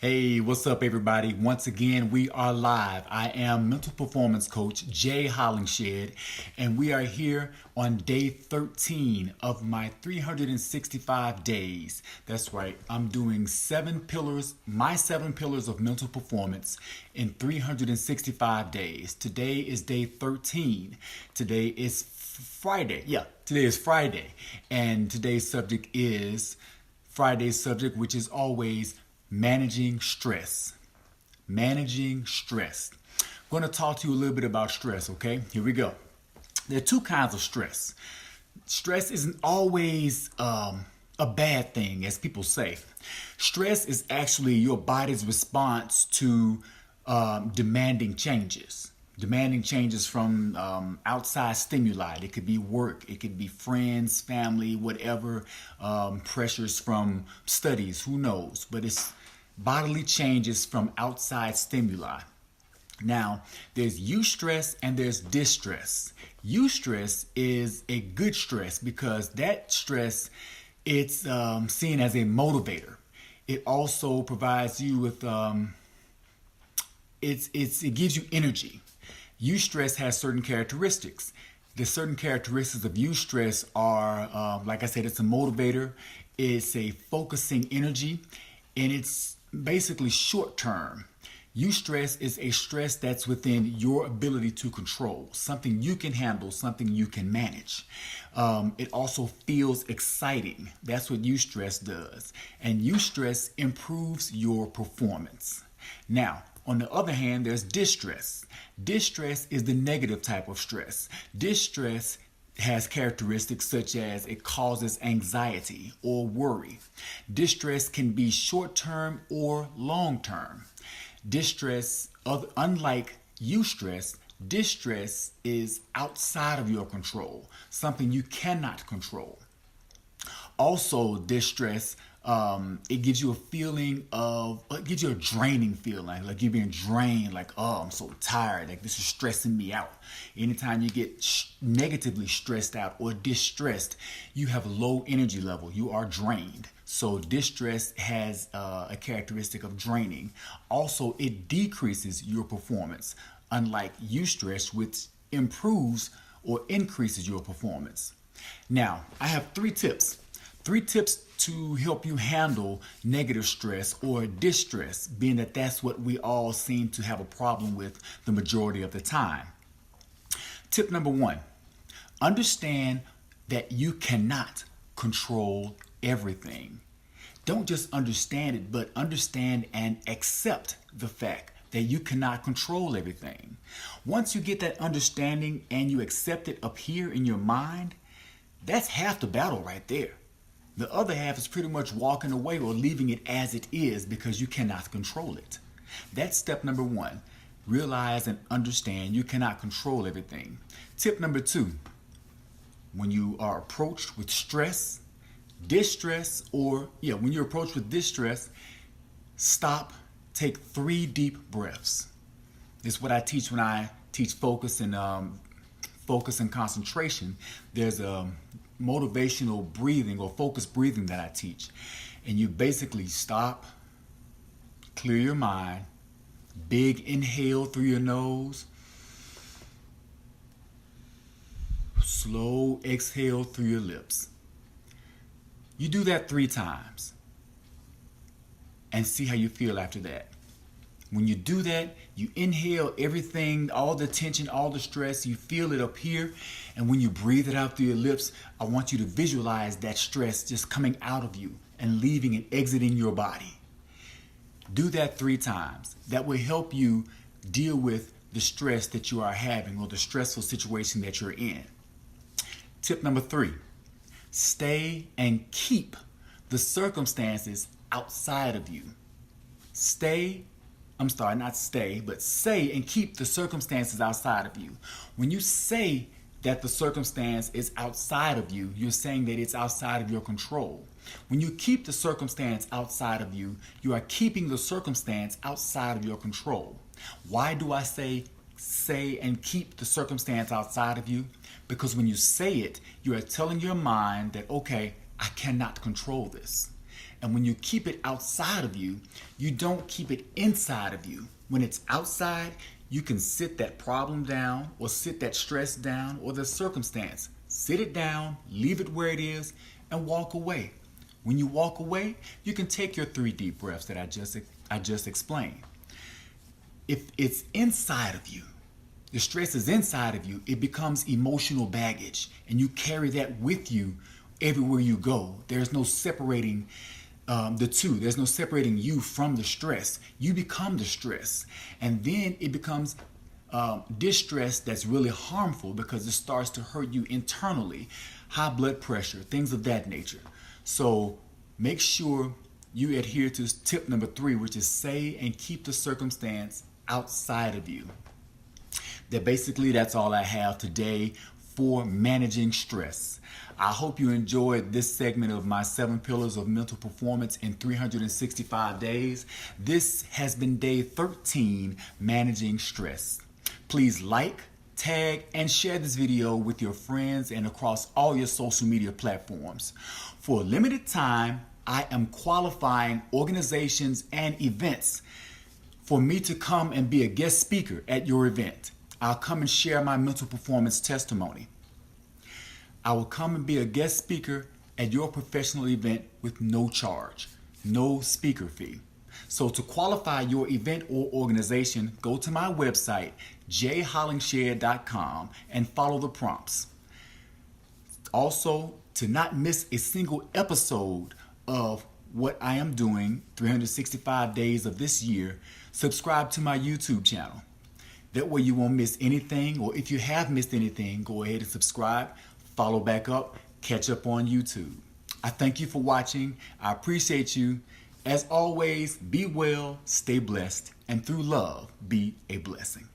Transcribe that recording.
Hey, what's up, everybody? Once again, we are live. I am mental performance coach Jay Hollingshed, and we are here on day 13 of my 365 days. That's right, I'm doing my 7 pillars of mental performance in 365 days. Today is day 13. Today is Friday. Yeah, today is Friday, and Friday's subject, which is always managing stress. Managing stress. I'm going to talk to you a little bit about stress, okay? Here we go. There are two kinds of stress. Stress isn't always a bad thing, as people say. Stress is actually your body's response to demanding changes. Demanding changes from outside stimuli. It could be work, it could be friends, family, whatever, pressures from studies, who knows. But it's bodily changes from outside stimuli. Now, there's eustress and there's distress. Eustress is a good stress because that stress, it's seen as a motivator. It also provides you with, it gives you energy. Eustress has certain characteristics. The certain characteristics of eustress are, like I said, it's a motivator, it's a focusing energy, and it's basically short term. Eustress is a stress that's within your ability to control, something you can handle, something you can manage. It also feels exciting. That's what eustress does. And eustress improves your performance. Now, on the other hand, there's distress. Distress is the negative type of stress. Distress has characteristics such as it causes anxiety or worry. Distress can be short-term or long-term. Distress, unlike eustress, distress is outside of your control, something you cannot control. Also, distress, it gives you a feeling of, it gives you a draining feeling, like you're being drained, like, oh, I'm so tired, like this is stressing me out. Anytime you get negatively stressed out or distressed, you have a low energy level, you are drained. So distress has a characteristic of draining. Also, it decreases your performance, unlike eustress, which improves or increases your performance. Now, I have 3 tips. 3 tips to help you handle negative stress or distress, being that that's what we all seem to have a problem with the majority of the time. Tip number 1, understand that you cannot control everything. Don't just understand it, but understand and accept the fact that you cannot control everything. Once you get that understanding and you accept it up here in your mind, that's half the battle right there. The other half is pretty much walking away or leaving it as it is because you cannot control it. That's step number 1. Realize and understand you cannot control everything. Tip number 2, when you are approached with stress, distress, when you're approached with distress, stop, take 3 deep breaths. This is what I teach when I teach focus and concentration. There's a motivational breathing or focused breathing that I teach. And you basically stop, clear your mind, big inhale through your nose, slow exhale through your lips. You do that 3 times and see how you feel after that. When you do that, you inhale everything, all the tension, all the stress, you feel it up here. And when you breathe it out through your lips, I want you to visualize that stress just coming out of you and leaving and exiting your body. Do that 3 times. That will help you deal with the stress that you are having or the stressful situation that you're in. Tip number 3, stay and keep the circumstances outside of you. Say and keep the circumstances outside of you. When you say that the circumstance is outside of you, you're saying that it's outside of your control. When you keep the circumstance outside of you, you are keeping the circumstance outside of your control. Why do I say and keep the circumstance outside of you? Because when you say it, you are telling your mind that, okay, I cannot control this. And when you keep it outside of you, you don't keep it inside of you. When it's outside, you can sit that problem down or sit that stress down or the circumstance. Sit it down, leave it where it is, and walk away. When you walk away, you can take your 3 deep breaths that I just explained. If it's inside of you, the stress is inside of you, it becomes emotional baggage, and you carry that with you everywhere you go. There's no separating the two. There's no separating you from the stress. You become the stress, and then it becomes distress that's really harmful because it starts to hurt you internally. High blood pressure, things of that nature. So make sure you adhere to tip number 3, which is say and keep the circumstance outside of you. That's all I have today for managing stress. I hope you enjoyed this segment of my 7 pillars of mental performance in 365 days. This has been day 13, managing stress. Please like, tag, and share this video with your friends and across all your social media platforms. For a limited time, I am qualifying organizations and events for me to come and be a guest speaker at your event. I'll come and share my mental performance testimony. I will come and be a guest speaker at your professional event with no charge, no speaker fee. So to qualify your event or organization, go to my website, jhollingshed.com, and follow the prompts. Also, to not miss a single episode of what I am doing 365 days of this year, subscribe to my YouTube channel. That way you won't miss anything, or if you have missed anything, go ahead and subscribe, follow back up, catch up on YouTube. I thank you for watching. I appreciate you. As always, be well, stay blessed, and through love, be a blessing.